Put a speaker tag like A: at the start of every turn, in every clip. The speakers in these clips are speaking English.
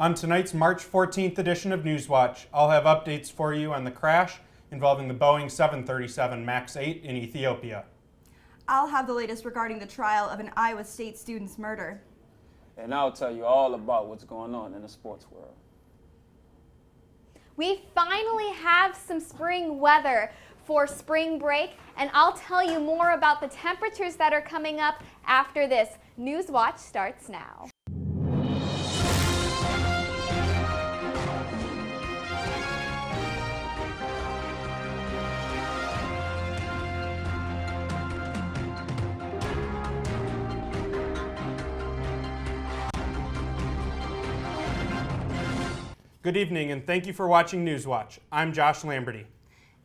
A: On tonight's March 14th edition of Newswatch, I'll have updates for you on the crash involving the Boeing 737 MAX 8 in Ethiopia.
B: I'll have the latest regarding the trial of an Iowa State student's murder.
C: And I'll tell you all about what's going on in the sports world.
D: We finally have some spring weather for spring break, and I'll tell you more about the temperatures that are coming up after this. Newswatch starts now.
A: Good evening and thank you for watching Newswatch. I'm Josh Lamberty.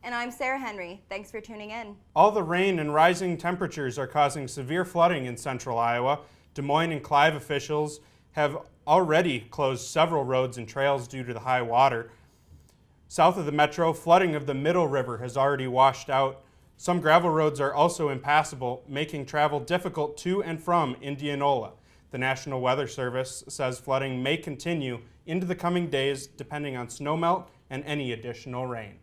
B: And I'm Sarah Henry. Thanks for tuning in.
A: All the rain and rising temperatures are causing severe flooding in central Iowa. Des Moines and Clive officials have already closed several roads and trails due to the high water. South of the metro, flooding of the Middle River has already washed out. Some gravel roads are also impassable, making travel difficult to and from Indianola. The National Weather Service says flooding may continue into the coming days depending on snowmelt and any additional rain.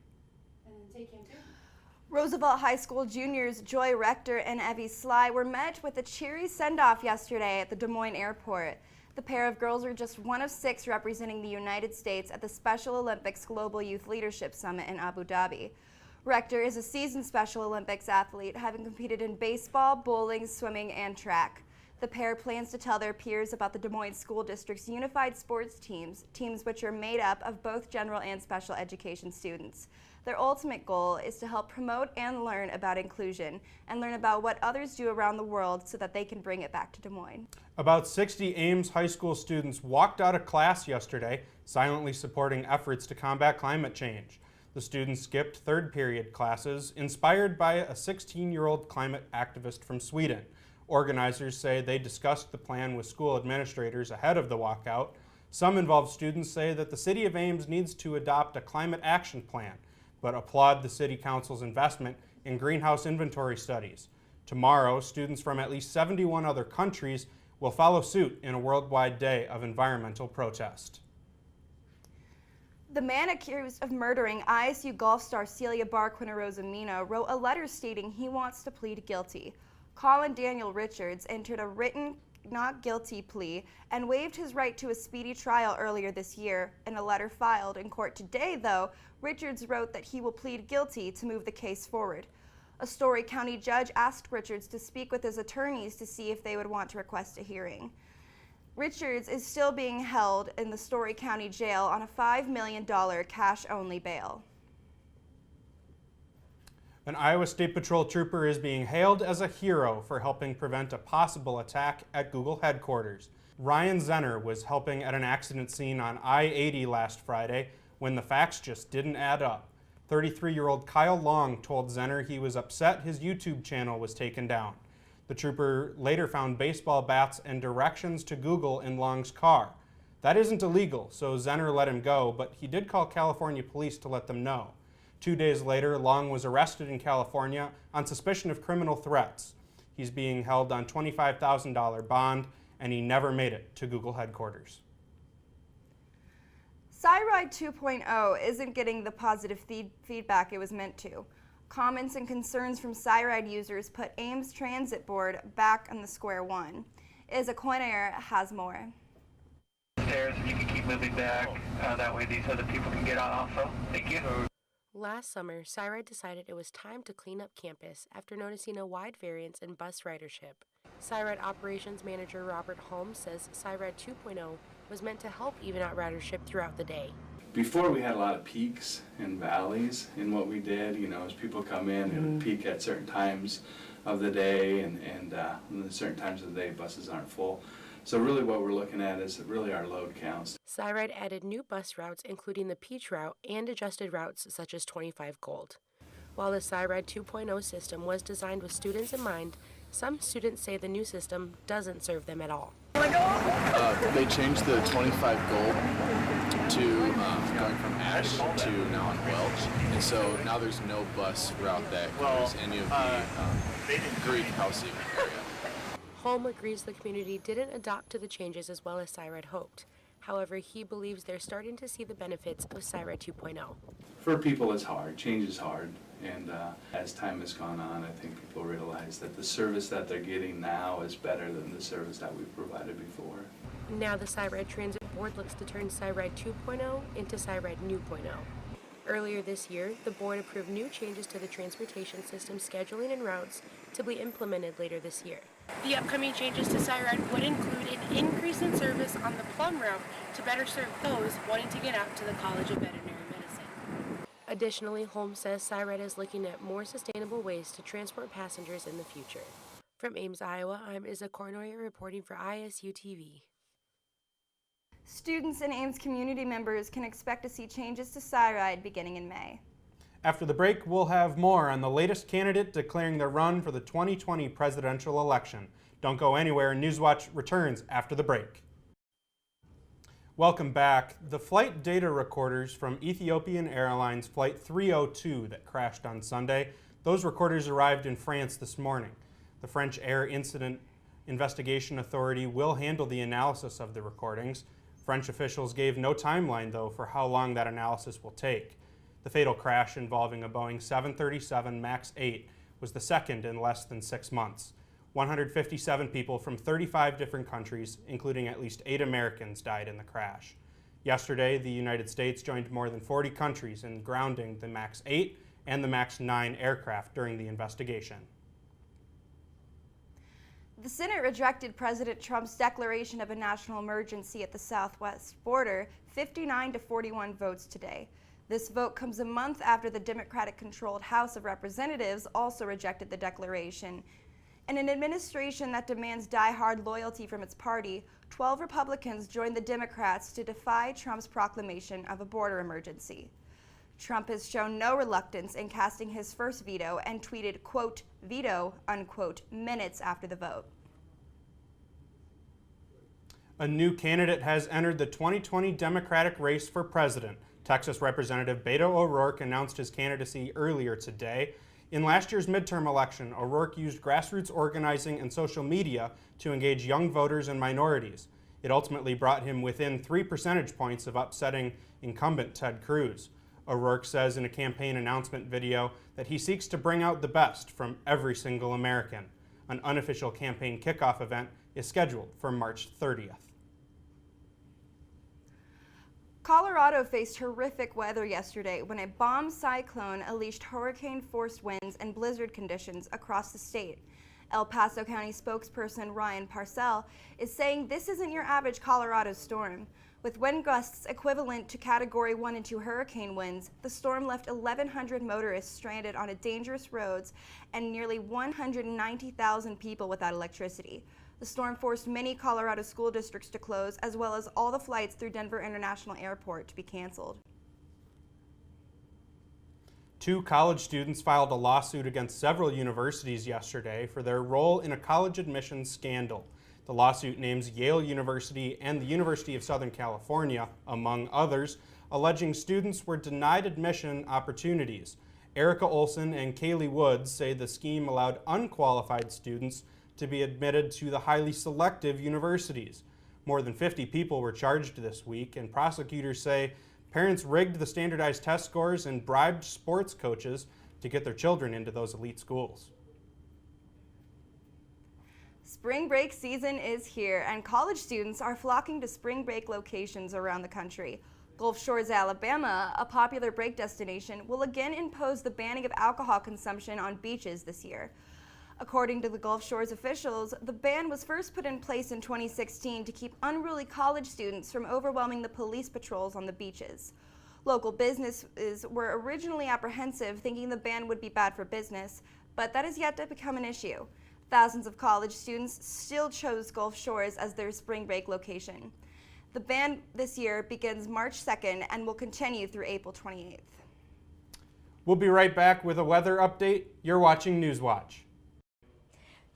B: Roosevelt High School juniors Joy Rector and Evie Sly were met with a cheery send-off yesterday at the Des Moines airport. The pair of girls are just one of 6 representing the United States at the Special Olympics Global Youth Leadership Summit in Abu Dhabi. Rector is a seasoned Special Olympics athlete, having competed in baseball, bowling, swimming, and track. The pair plans to tell their peers about the Des Moines School District's unified sports teams which are made up of both general and special education students. Their ultimate goal is to help promote and learn about inclusion and learn about what others do around the world so that they can bring it back to Des Moines.
A: About 60 Ames High School students walked out of class yesterday, silently supporting efforts to combat climate change. The students skipped third period classes, inspired by a 16-year-old climate activist from Sweden. Organizers say they discussed the plan with school administrators ahead of the walkout. Some involved students say that the City of Ames needs to adopt a climate action plan, but applaud the City Council's investment in greenhouse inventory studies. Tomorrow, students from at least 71 other countries will follow suit in a worldwide day of environmental protest.
B: The man accused of murdering ISU golf star Celia Barquin-Rosamino wrote a letter stating he wants to plead guilty. Colin Daniel Richards entered a written not guilty plea and waived his right to a speedy trial earlier this year. In a letter filed in court today, though, Richards wrote that he will plead guilty to move the case forward. A Story County judge asked Richards to speak with his attorneys to see if they would want to request a hearing. Richards is still being held in the Story County Jail on a $5 million cash-only bail.
A: An Iowa State Patrol trooper is being hailed as a hero for helping prevent a possible attack at Google headquarters. Ryan Zenner was helping at an accident scene on I-80 last Friday when the facts just didn't add up. 33-year-old Kyle Long told Zenner he was upset his YouTube channel was taken down. The trooper later found baseball bats and directions to Google in Long's car. That isn't illegal, so Zenner let him go, but he did call California police to let them know. 2 days later, Long was arrested in California on suspicion of criminal threats. He's being held on $25,000 bond, and he never made it to Google headquarters.
B: SciRide 2.0 isn't getting the positive feedback it was meant to. Comments and concerns from SciRide users put Ames Transit Board back on the square one. Isa Coinair has more.
E: Stairs, and you can keep moving back. That way these other people can get on also. Thank you.
F: Last summer, SciRide decided it was time to clean up campus after noticing a wide variance in bus ridership. SciRide Operations Manager Robert Holmes says SciRide 2.0 was meant to help even out ridership throughout the day.
G: Before we had a lot of peaks and valleys in what we did, as people come in, it would peak at certain times of the day and certain times of the day buses aren't full. So really what we're looking at is really our load counts.
F: SciRide added new bus routes including the Peach route and adjusted routes such as 25 Gold. While the SciRide 2.0 system was designed with students in mind, some students say the new system doesn't serve them at all.
H: They changed the 25 Gold to going from Ash to now on Welch, and so now there's no bus route that covers any of the Greek housing area.
F: Holm agrees the community didn't adapt to the changes as well as SciRide hoped. However, he believes they're starting to see the benefits of SIRED 2.0.
G: For people, it's hard. Change is hard. And as time has gone on, I think people realize that the service that they're getting now is better than the service that we've provided before.
F: Now the SIRED Transit Board looks to turn SIRED 2.0 into SIRED New.0. Earlier this year, the board approved new changes to the transportation system scheduling and routes to be implemented later this year. The upcoming changes to SIRED would include an increase in service on the Plum route to better serve those wanting to get out to the College of Veterinary Medicine. Additionally, Holmes says SIRED is looking at more sustainable ways to transport passengers in the future. From Ames, Iowa, I'm Isa Cornoyer reporting for ISU TV.
B: Students and Ames community members can expect to see changes to SIRED beginning in May.
A: After the break, we'll have more on the latest candidate declaring their run for the 2020 presidential election. Don't go anywhere. Newswatch returns after the break. Welcome back. The flight data recorders from Ethiopian Airlines Flight 302 that crashed on Sunday, those recorders arrived in France this morning. The French Air Incident Investigation Authority will handle the analysis of the recordings. French officials gave no timeline, though, for how long that analysis will take. The fatal crash involving a Boeing 737 MAX 8 was the second in less than 6 months. 157 people from 35 different countries, including at least 8 Americans, died in the crash. Yesterday, the United States joined more than 40 countries in grounding the MAX 8 and the MAX 9 aircraft during the investigation.
B: The Senate rejected President Trump's declaration of a national emergency at the southwest border, 59 to 41 votes today. This vote comes a month after the Democratic-controlled House of Representatives also rejected the declaration. In an administration that demands die-hard loyalty from its party, 12 Republicans joined the Democrats to defy Trump's proclamation of a border emergency. Trump has shown no reluctance in casting his first veto and tweeted, quote, veto, unquote, minutes after the vote.
A: A new candidate has entered the 2020 Democratic race for president. Texas Representative Beto O'Rourke announced his candidacy earlier today. In last year's midterm election, O'Rourke used grassroots organizing and social media to engage young voters and minorities. It ultimately brought him within 3 percentage points of upsetting incumbent Ted Cruz. O'Rourke says in a campaign announcement video that he seeks to bring out the best from every single American. An unofficial campaign kickoff event is scheduled for March 30th.
B: Colorado faced horrific weather yesterday when a bomb cyclone unleashed hurricane-force winds and blizzard conditions across the state. El Paso County spokesperson Ryan Parcell is saying this isn't your average Colorado storm. With wind gusts equivalent to Category 1 and 2 hurricane winds, the storm left 1,100 motorists stranded on dangerous roads and nearly 190,000 people without electricity. The storm forced many Colorado school districts to close, as well as all the flights through Denver International Airport to be canceled.
A: 2 college students filed a lawsuit against several universities yesterday for their role in a college admissions scandal. The lawsuit names Yale University and the University of Southern California, among others, alleging students were denied admission opportunities. Erica Olson and Kaylee Woods say the scheme allowed unqualified students to be admitted to the highly selective universities. More than 50 people were charged this week, and prosecutors say parents rigged the standardized test scores and bribed sports coaches to get their children into those elite schools.
B: Spring break season is here, and college students are flocking to spring break locations around the country. Gulf Shores, Alabama, a popular break destination, will again impose the banning of alcohol consumption on beaches this year. According to the Gulf Shores officials, the ban was first put in place in 2016 to keep unruly college students from overwhelming the police patrols on the beaches. Local businesses were originally apprehensive, thinking the ban would be bad for business, but that is yet to become an issue. Thousands of college students still chose Gulf Shores as their spring break location. The ban this year begins March 2nd and will continue through April 28th.
A: We'll be right back with a weather update. You're watching Newswatch.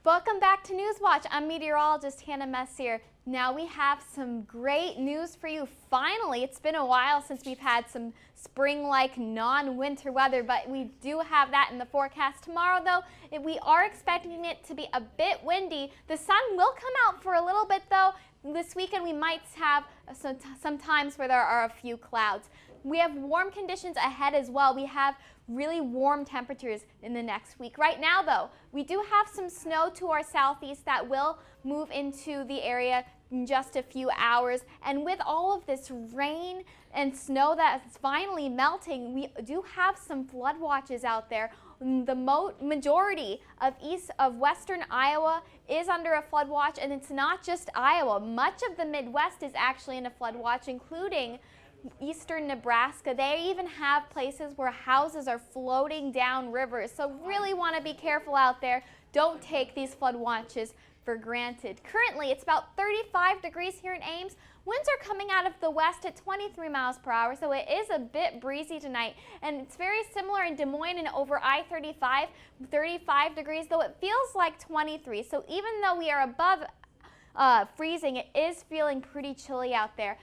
D: Welcome back to Newswatch. I'm meteorologist Hannah Messier. Now we have some great news for you. Finally, it's been a while since we've had some spring-like non-winter weather, but we do have that in the forecast tomorrow, though. We are expecting it to be a bit windy. The sun will come out for a little bit, though. This weekend we might have some times where there are a few clouds. We have warm conditions ahead as well. We have really warm temperatures in the next week. Right now, though, we do have some snow to our southeast that will move into the area in just a few hours. And with all of this rain and snow that's finally melting, we do have some flood watches out there. The majority of western Iowa is under a flood watch, and it's not just Iowa. Much of the Midwest is actually in a flood watch, including eastern Nebraska. They even have places where houses are floating down rivers. So really want to be careful out there. Don't take these flood watches for granted. Currently, it's about 35 degrees here in Ames. Winds are coming out of the west at 23 miles per hour, so it is a bit breezy tonight. And it's very similar in Des Moines and over I-35, 35 degrees, though it feels like 23. So even though we are above freezing, it is feeling pretty chilly out there.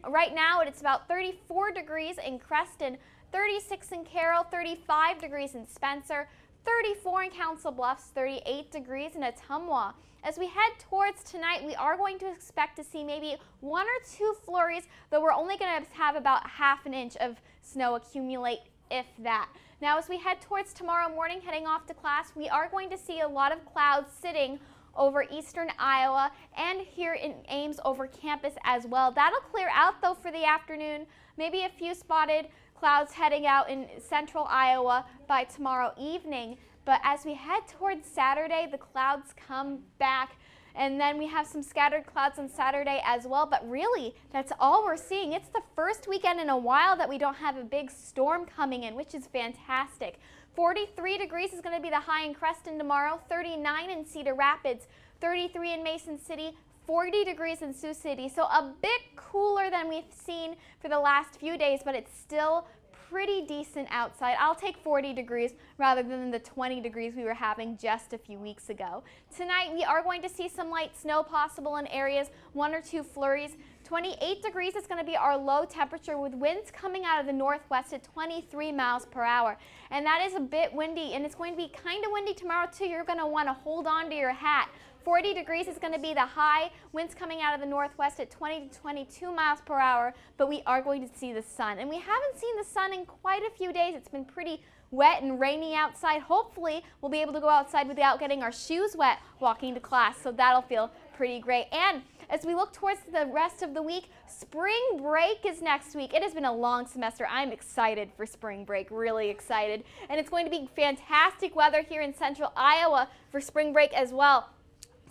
D: Right now, it's about 34 degrees in Creston, 36 in Carroll, 35 degrees in Spencer, 34 in Council Bluffs, 38 degrees in Ottumwa. As we head towards tonight, we are going to expect to see maybe 1 or 2 flurries, though we're only going to have about half an inch of snow accumulate, if that. Now, as we head towards tomorrow morning, heading off to class, we are going to see a lot of clouds sitting over eastern Iowa and here in Ames over campus as well. That'll clear out, though, for the afternoon. Maybe a few spotted clouds heading out in central Iowa by tomorrow evening. But as we head towards Saturday, the clouds come back, and then we have some scattered clouds on Saturday as well. But really, that's all we're seeing. It's the first weekend in a while that we don't have a big storm coming in, which is fantastic. 43 degrees is going to be the high in Creston tomorrow, 39 in Cedar Rapids, 33 in Mason City, 40 degrees in Sioux City. So a bit cooler than we've seen for the last few days, but it's still pretty decent outside. I'll take 40 degrees rather than the 20 degrees we were having just a few weeks ago. Tonight we are going to see some light snow possible in areas, 1 or 2 flurries. 28 degrees is going to be our low temperature with winds coming out of the northwest at 23 miles per hour. And that is a bit windy, and it's going to be kind of windy tomorrow too. You're going to want to hold on to your hat. 40 degrees is going to be the high, winds coming out of the northwest at 20 to 22 miles per hour, but we are going to see the sun. And we haven't seen the sun in quite a few days. It's been pretty wet and rainy outside. Hopefully, we'll be able to go outside without getting our shoes wet walking to class, so that'll feel pretty great. And as we look towards the rest of the week, spring break is next week. It has been a long semester. I'm excited for spring break, really excited. And it's going to be fantastic weather here in central Iowa for spring break as well.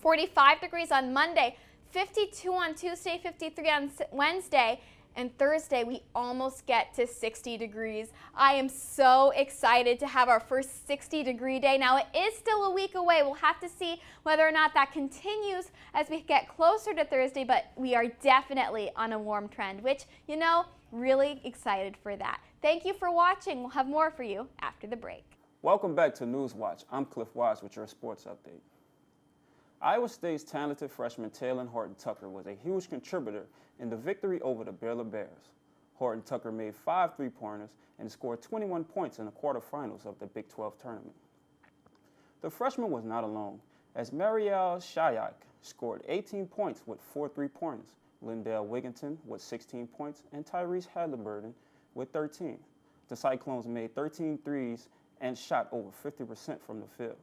D: 45 degrees on Monday, 52 on Tuesday, 53 on Wednesday, and Thursday we almost get to 60 degrees. I am so excited to have our first 60-degree day. Now, it is still a week away. We'll have to see whether or not that continues as we get closer to Thursday, but we are definitely on a warm trend, which, you know, really excited for that. Thank you for watching. We'll have more for you after the break.
C: Welcome back to Newswatch. I'm Cliff Wise with your sports update. Iowa State's talented freshman Taylor Horton-Tucker was a huge contributor in the victory over the Baylor Bears. Horton-Tucker made 5 3-pointers and scored 21 points in the quarterfinals of the Big 12 tournament. The freshman was not alone, as Marielle Shayak scored 18 points with 4 3-pointers, Lindell Wigginton with 16 points, and Tyrese Halliburton with 13. The Cyclones made 13 threes and shot over 50% from the field.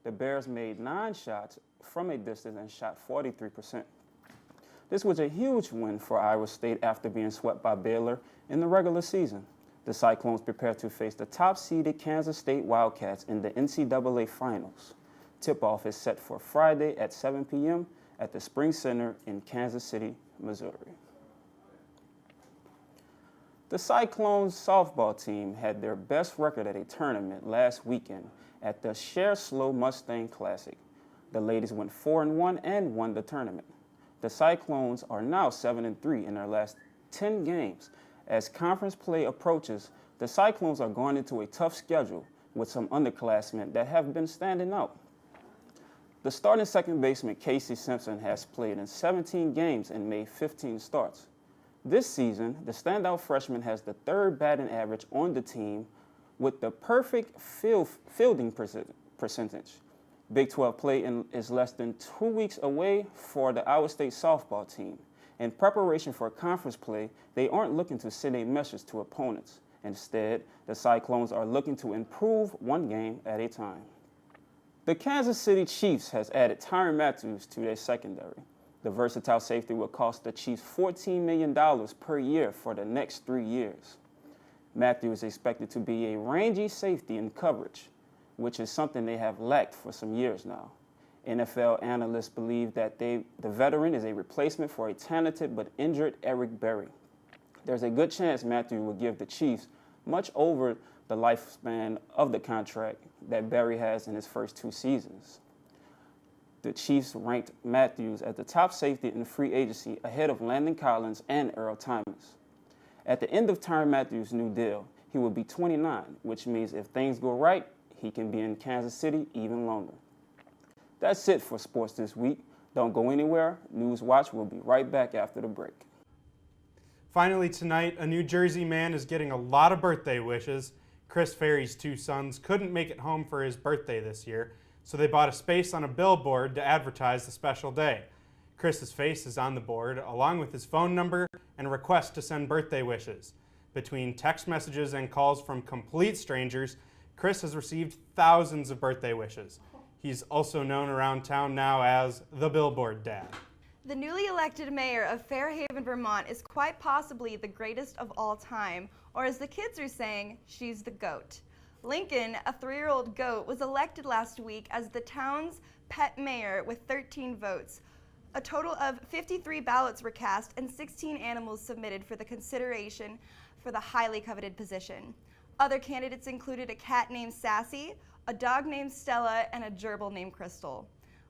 C: The Bears made 9 shots from a distance and shot 43%. This was a huge win for Iowa State after being swept by Baylor in the regular season. The Cyclones prepare to face the top-seeded Kansas State Wildcats in the NCAA Finals. Tip-off is set for Friday at 7 p.m. at the Spring Center in Kansas City, Missouri. The Cyclones softball team had their best record at a tournament last weekend at the Share Slow Mustang Classic. The ladies went 4-1 and won the tournament. The Cyclones are now 7-3 in their last 10 games. As conference play approaches, the Cyclones are going into a tough schedule with some underclassmen that have been standing out. The starting second baseman Casey Simpson has played in 17 games and made 15 starts. This season, the standout freshman has the 3rd batting average on the team with the perfect fielding percentage. Big 12 play is less than 2 weeks away for the Iowa State softball team. In preparation for conference play, they aren't looking to send a message to opponents. Instead, the Cyclones are looking to improve one game at a time. The Kansas City Chiefs has added Tyrann Matthews to their secondary. The versatile safety will cost the Chiefs $14 million per year for the next 3 years. Matthews is expected to be a rangy safety in coverage, which is something they have lacked for some years now. NFL analysts believe that the veteran is a replacement for a talented but injured Eric Berry. There's a good chance Matthews will give the Chiefs much over the lifespan of the contract that Berry has in his first 2 seasons. The Chiefs ranked Matthews as the top safety in free agency ahead of Landon Collins and Earl Thomas. At the end of Tyrann Matthews' new deal, he will be 29, which means if things go right, he can be in Kansas City even longer. That's it for sports this week. Don't go anywhere. Newswatch will be right back after the break.
A: Finally tonight, a New Jersey man is getting a lot of birthday wishes. Chris Ferry's 2 sons couldn't make it home for his birthday this year, so they bought a space on a billboard to advertise the special day. Chris's face is on the board, along with his phone number and a request to send birthday wishes. Between text messages and calls from complete strangers, Chris has received thousands of birthday wishes. He's also known around town now as the Billboard Dad.
B: The newly elected mayor of Fairhaven, Vermont is quite possibly the greatest of all time, or as the kids are saying, she's the GOAT. Lincoln, a 3-year-old goat, was elected last week as the town's pet mayor with 13 votes. A total of 53 ballots were cast and 16 animals submitted for the consideration for the highly coveted position. Other candidates included a cat named Sassy, a dog named Stella, and a gerbil named Crystal.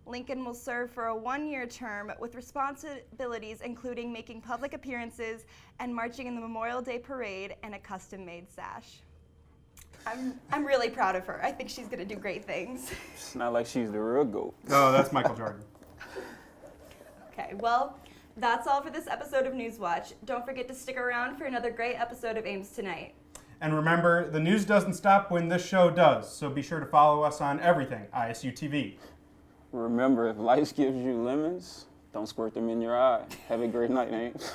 B: Lincoln will serve for a 1-year term with responsibilities including making public appearances and marching in the Memorial Day Parade and a custom-made sash. I'm really proud of her. I think she's going to do great things.
C: It's not like she's the real GOAT.
A: Oh, that's Michael Jordan.
B: Okay, well, that's all for this episode of Newswatch. Don't forget to stick around for another great episode of Ames Tonight.
A: And remember, the news doesn't stop when this show does, so be sure to follow us on everything ISU TV.
C: Remember, if life gives you lemons, don't squirt them in your eye. Have a great night, Ames.